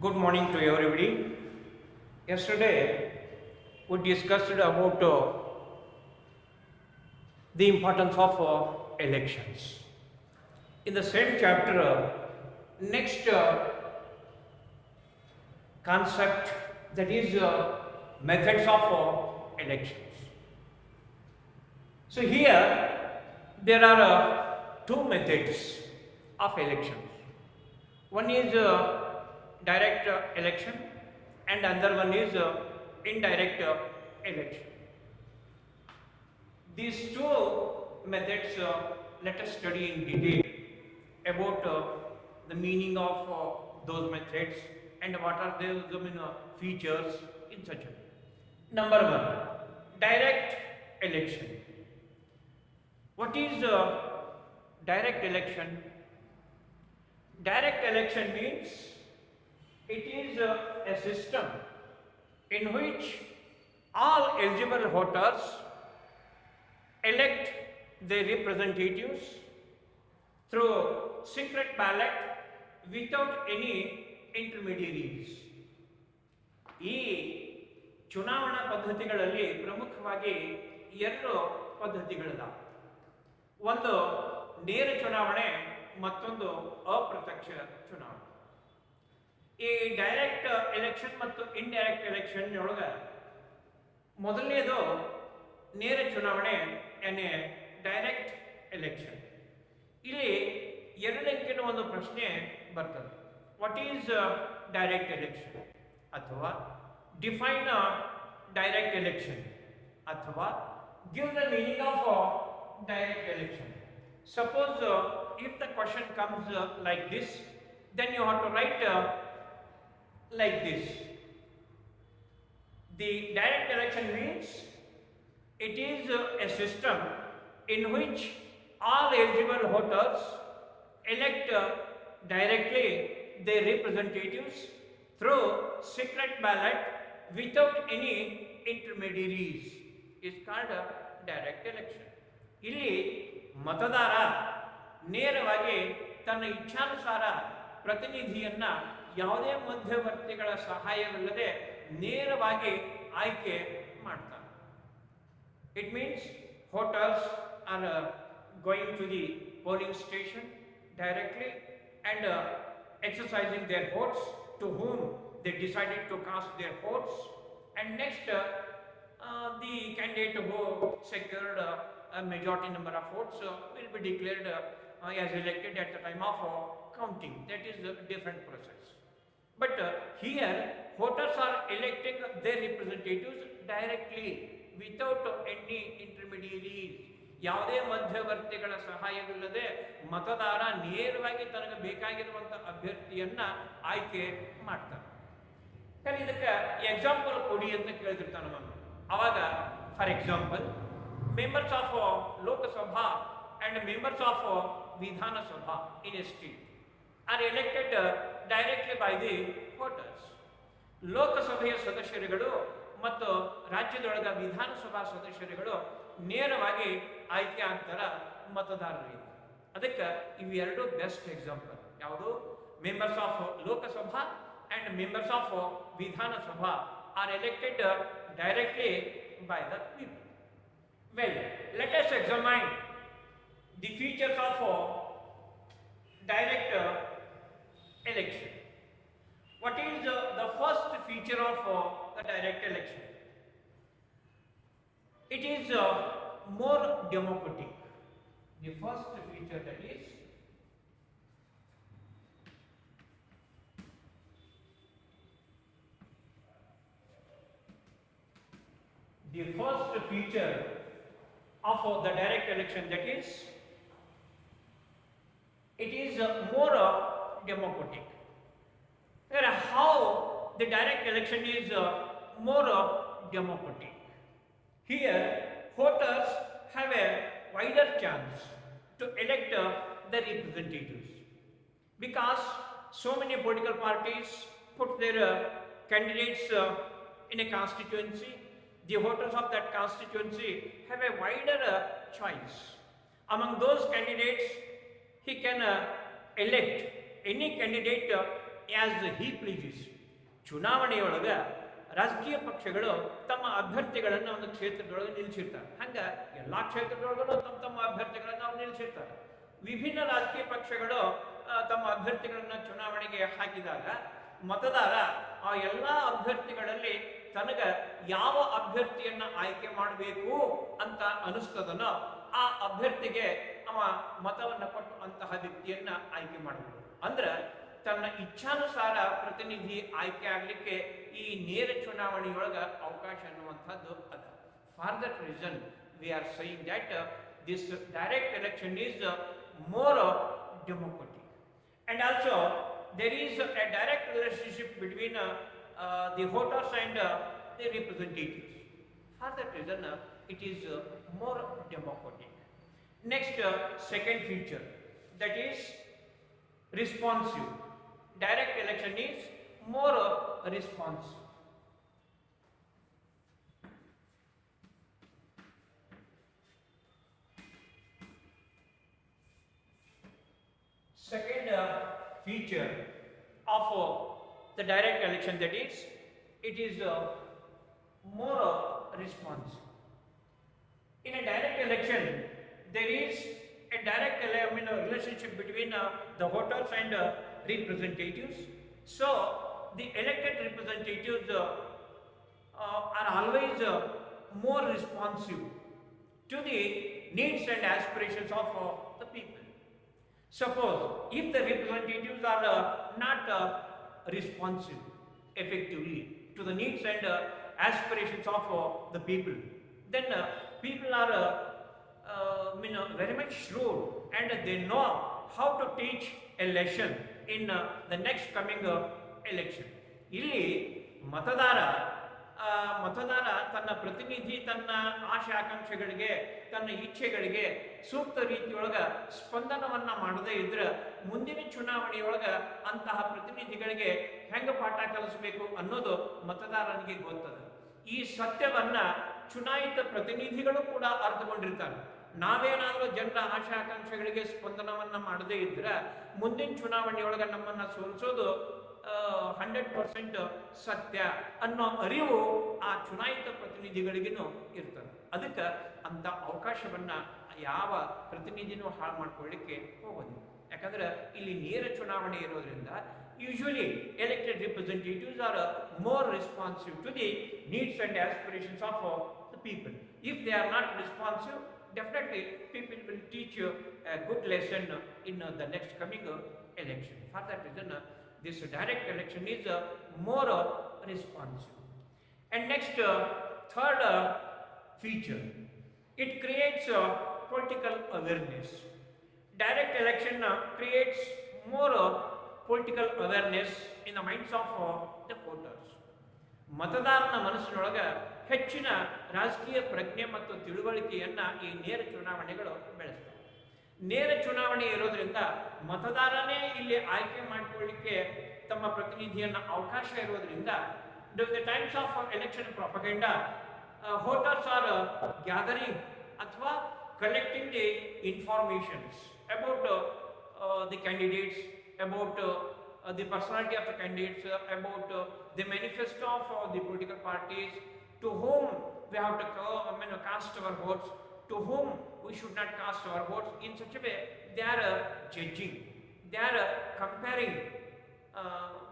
Good morning to everybody. Yesterday, we discussed about the importance of elections. In the same chapter, next concept, that is methods of elections. So here there are two methods of elections. One is direct election, and another one is indirect election. These two methods, let us study in detail about the meaning of those methods and what are those features in such a way. Number one, direct election. What is direct election? Direct election means it is a system in which all eligible voters elect their representatives through secret ballot without any intermediaries. ಈ ಚುನಾವಣಾ ಪದ್ಧತಿಗಳಲ್ಲಿ ಪ್ರಮುಖವಾಗಿ ಎರಡು ಪದ್ಧತಿಗಳಿದಾವೆ. ಒಂದು ನೇರ ಚುನಾವಣೆ, ಮತ್ತೊಂದು ಅಪ್ರತ್ಯಕ್ಷ ಚುನಾವಣೆ. ಈ ಡೈರೆಕ್ಟ್ ಎಲೆಕ್ಷನ್ ಮತ್ತು ಇಂಡೈರೆಕ್ಟ್ ಎಲೆಕ್ಷನ್ ಒಳಗ ಮೊದಲನೇದು ನೇರ ಚುನಾವಣೆ, ಎನ್ ಎ ಡೈರೆಕ್ಟ್ ಎಲೆಕ್ಷನ್. ಇಲ್ಲಿ ಎರಡು ಅಂಕಿನ ಒಂದು ಪ್ರಶ್ನೆ ಬರ್ತದೆ. ವಾಟ್ ಈಸ್ ಡೈರೆಕ್ಟ್ ಎಲೆಕ್ಷನ್, ಅಥವಾ ಡಿಫೈನ್ ಡೈರೆಕ್ಟ್ ಎಲೆಕ್ಷನ್, ಅಥವಾ give the meaning of direct election. Suppose if the question comes like this, then you have to write like this. The direct election means it is a system in which all eligible voters elect directly their representatives through secret ballot without any intermediaries. Is called a direct election. ಇಲ್ಲಿ ಮತದಾರ ನೇರವಾಗಿ ತನ್ನ ಇಚ್ಛಾನುಸಾರ ಪ್ರತಿನಿಧಿಯನ್ನ ಯಾವುದೇ ಮಧ್ಯವರ್ತಿಗಳ ಸಹಾಯವಿಲ್ಲದೆ ನೇರವಾಗಿ ಆಯ್ಕೆ ಮಾಡ್ತಾನೆ. It means voters are going to the polling station directly and exercising their votes to whom they decided to cast their votes, and next the candidate who secured a majority number of votes will be declared as elected at the time of counting. That is a different process. But here voters are electing their representatives directly without any intermediaries. ಯಾವುದೇ ಮಧ್ಯವರ್ತಿಗಳ ಸಹಾಯವಿಲ್ಲದೆ ಮತದಾರ ನೇರವಾಗಿ ತನಗೆ ಬೇಕಾಗಿರುವಂಥ ಅಭ್ಯರ್ಥಿಯನ್ನ ಆಯ್ಕೆ ಮಾಡ್ತಾನೆ. ಯಾಕಂದ್ರೆ ಇದಕ್ಕೆ ಎಕ್ಸಾಂಪಲ್ ಕೊಡಿ ಅಂತ ಕೇಳಿದಿರ್ತಾನೆ ನಮ್ಮನ್ನು. ಅವಾಗ for example, members of Lok Sabha and members of Vidhana Sabha in a state are elected directly by the voters. ಲೋಕಸಭೆಯ ಸದಸ್ಯರುಗಳು ಮತ್ತು ರಾಜ್ಯದೊಳಗ ವಿಧಾನಸಭಾ ಸದಸ್ಯರುಗಳು ನೇರವಾಗಿ ಆಯ್ಕೆ ಆಗ್ತಾರ ಮತದಾರರಿಗೆ. ಅದಕ್ಕೆ ಇವೆರಡು ಬೆಸ್ಟ್ ಎಕ್ಸಾಂಪಲ್. ಯಾವುದು? Members of Lok Sabha and members of Vidhan Sabha are elected directly by the people. Well, let us examine the features of direct election. What is the first feature of the direct election? It is more democratic. The first feature, that is the first feature of the direct election, that is it is more democratic. How the direct election is more democratic? Here voters have a wider chance to elect the representatives, because so many political parties put their candidates in a constituency. The voters of that constituency have a wider choice. Among those candidates, he can elect any candidate as he pleases. ಚುನಾವಣೆಯೊಳಗೆ ರಾಜಕೀಯ ಪಕ್ಷಗಳು ತಮ್ಮ ಅಭ್ಯರ್ಥಿಗಳನ್ನು ಒಂದು ಕ್ಷೇತ್ರದೊಳಗೆ ನಿಲ್ಲಿಸಿರ್ತಾರೆ. ಹಂಗೆ ಎಲ್ಲ ಕ್ಷೇತ್ರದೊಳಗೂ ತಮ್ಮ ತಮ್ಮ ಅಭ್ಯರ್ಥಿಗಳನ್ನು ಅವ್ರು ನಿಲ್ಲಿಸಿರ್ತಾರೆ. ವಿಭಿನ್ನ ರಾಜಕೀಯ ಪಕ್ಷಗಳು ತಮ್ಮ ಅಭ್ಯರ್ಥಿಗಳನ್ನು ಚುನಾವಣೆಗೆ ಹಾಕಿದಾಗ ಮತದಾರ ಆ ಎಲ್ಲ ಅಭ್ಯರ್ಥಿಗಳಲ್ಲಿ ತನಗೆ ಯಾವ ಅಭ್ಯರ್ಥಿಯನ್ನ ಆಯ್ಕೆ ಮಾಡಬೇಕು ಅಂತ ಅನಿಸ್ತದನೋ ಆ ಅಭ್ಯರ್ಥಿಗೆ ಅವ ಮತವನ್ನು ಕೊಟ್ಟು ಅಂತಹ ವ್ಯಕ್ತಿಯನ್ನ ಆಯ್ಕೆ ಮಾಡಬಹುದು. ಅಂದ್ರೆ ತನ್ನ ಇಚ್ಛಾನುಸಾರ ಪ್ರತಿನಿಧಿ ಆಯ್ಕೆ ಆಗಲಿಕ್ಕೆ ಈ ನೇರ ಚುನಾವಣೆಯೊಳಗ ಅವಕಾಶ ಅನ್ನುವಂಥದ್ದು ಅದ. For that reason we are saying that this direct election is more democratic. And also there is a direct relationship between the voters and the representatives. For that reason it is more democratic. Next second feature, that is responsive. Direct election is more responsive. Second feature of the direct election, that is it is more responsive. In a direct election there is a direct relationship between the voters and representatives. So the elected representatives are always more responsive to the needs and aspirations of the people. Suppose if the representatives are not responsive effectively to the needs and aspirations of the people, then people are very much shrewd and they know how to teach a lesson in the next coming election. ಇಲ್ಲಿ ಮತದಾರ ತನ್ನ ಪ್ರತಿನಿಧಿ ತನ್ನ ಆಶೆ ಆಕಾಂಕ್ಷೆಗಳಿಗೆ ತನ್ನ ಇಚ್ಛೆಗಳಿಗೆ ಸೂಕ್ತ ರೀತಿಯೊಳಗ ಸ್ಪಂದನವನ್ನ ಮಾಡದೇ ಇದ್ರೆ ಮುಂದಿನ ಚುನಾವಣೆಯೊಳಗ ಅಂತಹ ಪ್ರತಿನಿಧಿಗಳಿಗೆ ಹೆಂಗ ಪಾಠ ಕಲಿಸಬೇಕು ಅನ್ನೋದು ಮತದಾರನಿಗೆ ಗೊತ್ತದ. ಈ ಸತ್ಯವನ್ನ ಚುನಾಯಿತ ಪ್ರತಿನಿಧಿಗಳು ಕೂಡ ಅರ್ಥಕೊಂಡಿರ್ತಾರೆ. ನಾವೇನಾದರೂ ಜನರ ಆಶಾ ಆಕಾಂಕ್ಷೆಗಳಿಗೆ ಸ್ಪಂದನವನ್ನ ಮಾಡದೇ ಇದ್ರೆ ಮುಂದಿನ ಚುನಾವಣೆಯೊಳಗ ನಮ್ಮನ್ನ ಸೋಲಿಸೋದು 100% ಸತ್ಯ ಅನ್ನೋ ಅರಿವು ಆ ಚುನಾಯಿತ ಪ್ರತಿನಿಧಿಗಳಿಗೂ ಇರ್ತದೆ. ಅದಕ್ಕೆ ಅಂತ ಅವಕಾಶವನ್ನ ಯಾವ ಪ್ರತಿನಿಧಿನೂ ಹಾಳು ಮಾಡ್ಕೊಳ್ಳಿಕ್ಕೆ ಹೋಗೋದಿಲ್ಲ. ಯಾಕಂದ್ರೆ ಇಲ್ಲಿ ನೇರ ಚುನಾವಣೆ ಇರೋದ್ರಿಂದ usually elected representatives are more responsive to the needs and aspirations of the people. If they are not responsive, definitely people will teach you a good lesson in the next coming election. For that reason this direct election is more responsive. And next third feature, it creates political awareness. Direct election creates more political awareness in the minds of the voters. ಮತದಾರನ ಮನಸ್ಸಿನೊಳಗ ಹೆಚ್ಚಿನ ರಾಜಕೀಯ ಪ್ರಜ್ಞೆ ಮತ್ತು ತಿಳುವಳಿಕೆಯನ್ನ ಈ ನೇರ ಚುನಾವಣೆಗಳು ಬೆಳೆಸ್ತವೆ. ನೇರ ಚುನಾವಣೆ ಇರೋದ್ರಿಂದ ಮತದಾರನೇ ಇಲ್ಲಿ ಆಯ್ಕೆ ಮಾಡಿಕೊಳ್ಳಿಕ್ಕೆ ತಮ್ಮ ಪ್ರತಿನಿಧಿಯನ್ನ ಅವಕಾಶ ಇರೋದ್ರಿಂದ during the times of election propaganda voters are gathering ಅಥವಾ collecting the informations about the candidates, about the personality of the candidates, about the manifesto of the political parties, to whom we have to cast our votes, to whom we should not cast our votes. In such a way they are judging, they are comparing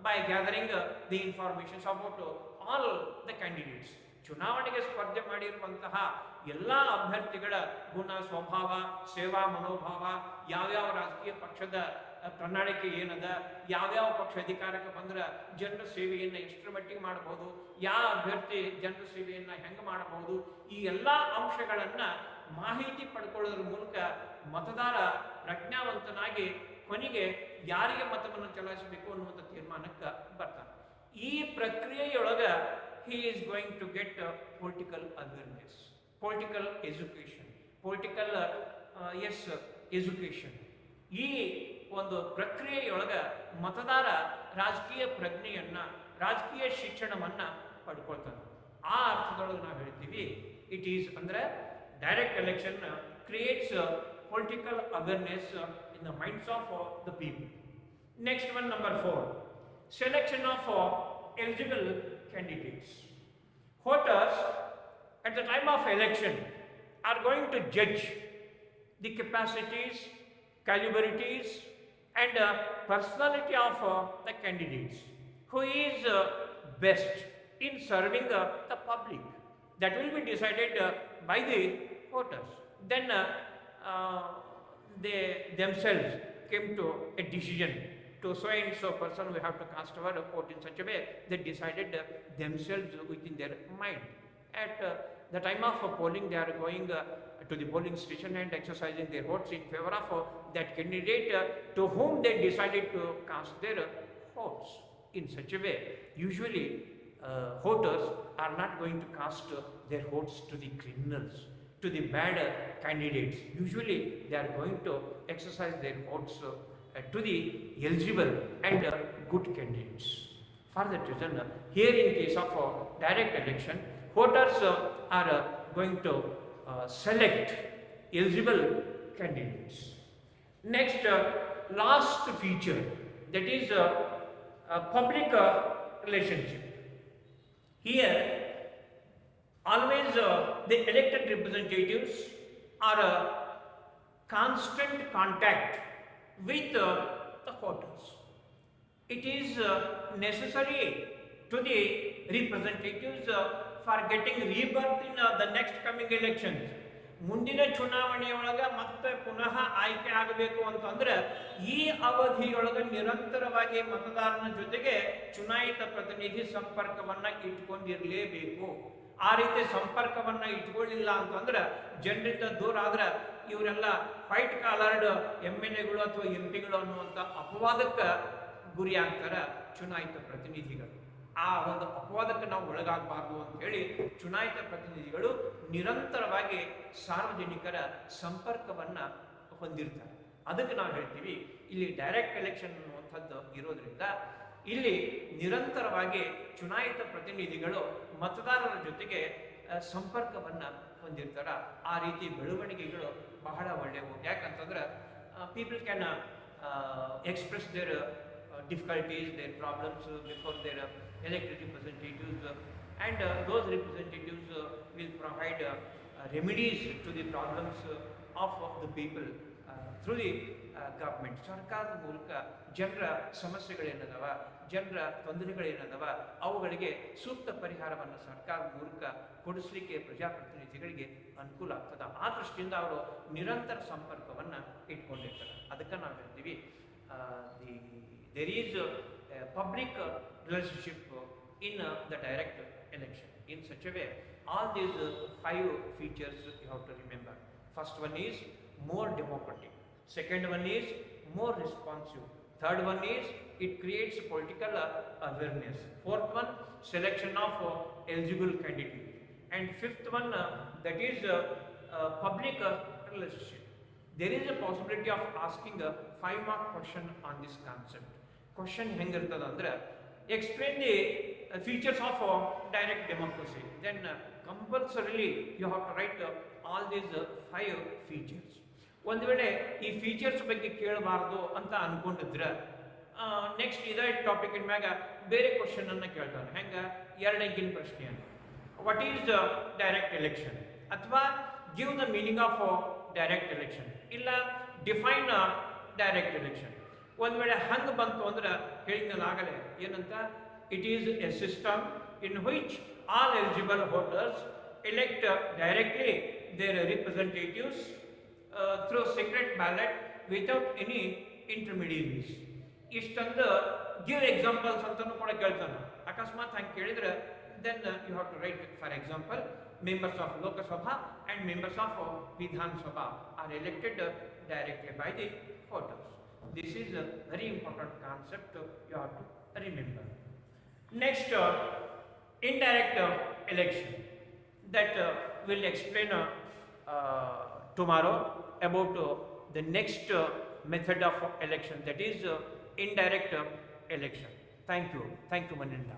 by gathering the information about all the candidates. ಚುನಾವಣೆಗೆ ಸ್ಪರ್ಧೆ ಮಾಡಿರುವಂತಹ ಎಲ್ಲ ಅಭ್ಯರ್ಥಿಗಳ ಗುಣ, ಸ್ವಭಾವ, ಸೇವಾ ಮನೋಭಾವ, ಯಾವ್ಯಾವ ರಾಜಕೀಯ ಪಕ್ಷದ ಪ್ರಣಾಳಿಕೆ ಏನದ, ಯಾವ್ಯಾವ ಪಕ್ಷ ಅಧಿಕಾರಕ್ಕೆ ಬಂದ್ರೆ ಜನರ ಸೇವೆಯನ್ನು ಎಷ್ಟರ ಮಟ್ಟಿಗೆ ಮಾಡಬಹುದು, ಯಾವ ಅಭ್ಯರ್ಥಿ ಜನರ ಸೇವೆಯನ್ನ ಹೆಂಗೆ ಮಾಡಬಹುದು, ಈ ಎಲ್ಲ ಅಂಶಗಳನ್ನ ಮಾಹಿತಿ ಪಡ್ಕೊಳ್ಳೋದ್ರ ಮೂಲಕ ಮತದಾರ ಪ್ರಜ್ಞಾವಂತನಾಗಿ ಕೊನೆಗೆ ಯಾರಿಗೆ ಮತವನ್ನು ಚಲಾಯಿಸಬೇಕು ಅನ್ನುವಂಥ ತೀರ್ಮಾನಕ್ಕೆ ಬರ್ತಾನೆ. ಈ ಪ್ರಕ್ರಿಯೆಯೊಳಗ he is going to get political awareness, political education, political education. ಈ ಒಂದು ಪ್ರಕ್ರಿಯೆಯೊಳಗ ಮತದಾರ ರಾಜಕೀಯ ಪ್ರಜ್ಞೆಯನ್ನ, ರಾಜಕೀಯ ಶಿಕ್ಷಣವನ್ನ ಪಡ್ಕೊಳ್ತಾನೆ. ಆ ಅರ್ಥದೊಳಗೆ ನಾವು ಹೇಳ್ತೀವಿ ಇಟ್ ಈಸ್ ಅಂದ್ರೆ direct election creates political awareness in the minds of the people. Next one, number 4, selection of eligible candidates. Voters at the time of election are going to judge the capacities, calibrities and personality of the candidates, who is best in serving the public. That will be decided by the voters. Then they themselves came to a decision to so and so person we have to cast our vote in such a way. They decided themselves within their mind. At the time of polling, they are going to the polling station and exercising their votes in favor of that candidate to whom they decided to cast their votes in such a way. Usually voters are not going to cast their votes to the criminals, to the bad candidates. Usually they are going to exercise their votes to the eligible and good candidates. For that reason, here in case of direct election, voters are going to select eligible candidates. Next, last feature, that is public relationship. Here, always the elected representatives are constant contact with the voters. It is necessary to the representatives for getting rebirth in the next coming elections. ಮುಂದಿನ ಚುನಾವಣೆಯೊಳಗ ಮತ್ತೆ ಪುನಃ ಆಯ್ಕೆ ಆಗಬೇಕು ಅಂತಂದ್ರೆ ಈ ಅವಧಿಯೊಳಗ ನಿರಂತರವಾಗಿ ಮತದಾರನ ಜೊತೆಗೆ ಚುನಾಯಿತ ಪ್ರತಿನಿಧಿ ಸಂಪರ್ಕವನ್ನ ಇಟ್ಕೊಂಡಿರಲೇಬೇಕು. ಆ ರೀತಿ ಸಂಪರ್ಕವನ್ನ ಇಟ್ಕೊಳ್ಳಿಲ್ಲ ಅಂತಂದ್ರೆ ಜನರಿಂದ ದೂರ ಆದ್ರೆ ಇವರೆಲ್ಲ ವೈಟ್ ಕಾಲರ್ಡ್ MLAಗಳು ಅಥವಾ MP ಗಳು ಅನ್ನುವಂಥ ಅಪವಾದಕ್ಕೆ ಗುರಿ ಆಗ್ತಾರೆ ಚುನಾಯಿತ ಪ್ರತಿನಿಧಿಗಳು. ಆ ಒಂದು ಅಪವಾದಕ್ಕೆ ನಾವು ಒಳಗಾಗಬಾರ್ದು ಅಂತ ಹೇಳಿ ಚುನಾಯಿತ ಪ್ರತಿನಿಧಿಗಳು ನಿರಂತರವಾಗಿ ಸಾರ್ವಜನಿಕರ ಸಂಪರ್ಕವನ್ನ ಹೊಂದಿರ್ತಾರೆ. ಅದಕ್ಕೆ ನಾವು ಹೇಳ್ತೀವಿ ಇಲ್ಲಿ ಡೈರೆಕ್ಟ್ ಎಲೆಕ್ಷನ್ ಅನ್ನುವಂಥದ್ದು ಇರೋದ್ರಿಂದ ಇಲ್ಲಿ ನಿರಂತರವಾಗಿ ಚುನಾಯಿತ ಪ್ರತಿನಿಧಿಗಳು ಮತದಾರರ ಜೊತೆಗೆ ಸಂಪರ್ಕವನ್ನ ಹೊಂದಿರ್ತಾರ. ಆ ರೀತಿ ಬೆಳವಣಿಗೆಗಳು ಬಹಳ ಒಳ್ಳೆಯವು. ಯಾಕಂತಂದ್ರೆ people can express there difficulties, their problems before their elected representatives and those representatives will provide remedies to the problems of the people through the government. ಸರ್ಕಾರದ ಮೂಲಕ ಜನರ ಸಮಸ್ಯೆಗಳೇನದವ, ಜನರ ತೊಂದರೆಗಳೇನದವ ಅವುಗಳಿಗೆ ಸೂಕ್ತ ಪರಿಹಾರವನ್ನು ಸರ್ಕಾರದ ಮೂಲಕ ಕೊಡಿಸಲಿಕ್ಕೆ ಪ್ರಜಾಪ್ರತಿನಿಧಿಗಳಿಗೆ ಅನುಕೂಲ ಆಗ್ತದೆ. ಆ ದೃಷ್ಟಿಯಿಂದ ಅವರು ನಿರಂತರ ಸಂಪರ್ಕವನ್ನು ಇಟ್ಕೊಂಡಿರ್ತಾರೆ. ಅದಕ್ಕೆ ನಾವು ಹೇಳ್ತೀವಿ there is a public relationship in the direct election. In such a way, all these 5 features you have to remember. First one is more democratic. Second one is more responsive. Third one is it creates political awareness. Fourth one, selection of eligible candidates. And fifth one, that is public relationship. There is a possibility of asking a 5-mark question on this concept. Question ಹೆಂಗಿರ್ತದೆ ಅಂದ್ರೆ explain the features of direct democracy. Then compulsorily you have to write all these 5 features. ಒಂದು ವೇಳೆ ಈ features ಬಗ್ಗೆ ಕೇಳಬಾರ್ದು ಅಂತ ಅನ್ಕೊಂಡಿದ್ರೆ next ಇದೇ topic ಮ್ಯಾಗ ಬೇರೆ ಕ್ವಶನ್ ಅನ್ನ ಕೇಳ್ತಾನೆ. ಹೆಂಗ 2 ಅಂಕಿನ ಪ್ರಶ್ನೆಯನ್ನು ವಾಟ್ ಈಸ್ ಡೈರೆಕ್ಟ್ ಎಲೆಕ್ಷನ್ ಅಥವಾ give the meaning of direct election ಇಲ್ಲ ಡಿಫೈನ್ ಡೈರೆಕ್ಟ್ ಎಲೆಕ್ಷನ್. ಒಂದು ವೇಳೆ ಹಂಗೆ ಬಂತು ಅಂದ್ರೆ ಹೇಳಿದ್ನಲ್ಲಾಗಲೇ ಏನಂತ, it is A system in which all eligible voters elect directly their representatives through secret ballot without any intermediaries. ಇಷ್ಟೊಂದು give examples ಅಂತಲೂ ಕೂಡ ಕೇಳ್ತಾನೆ. ಅಕಸ್ಮಾತ್ ಹಂಗೆ ಕೇಳಿದ್ರೆ then you have to write, for example, members of Lok Sabha and members of Vidhan Sabha are elected directly by the voters. This is a very important concept you have to remember. Next, indirect election, that we'll explain tomorrow about the next method of election, that is indirect election. Thank you, Maninda.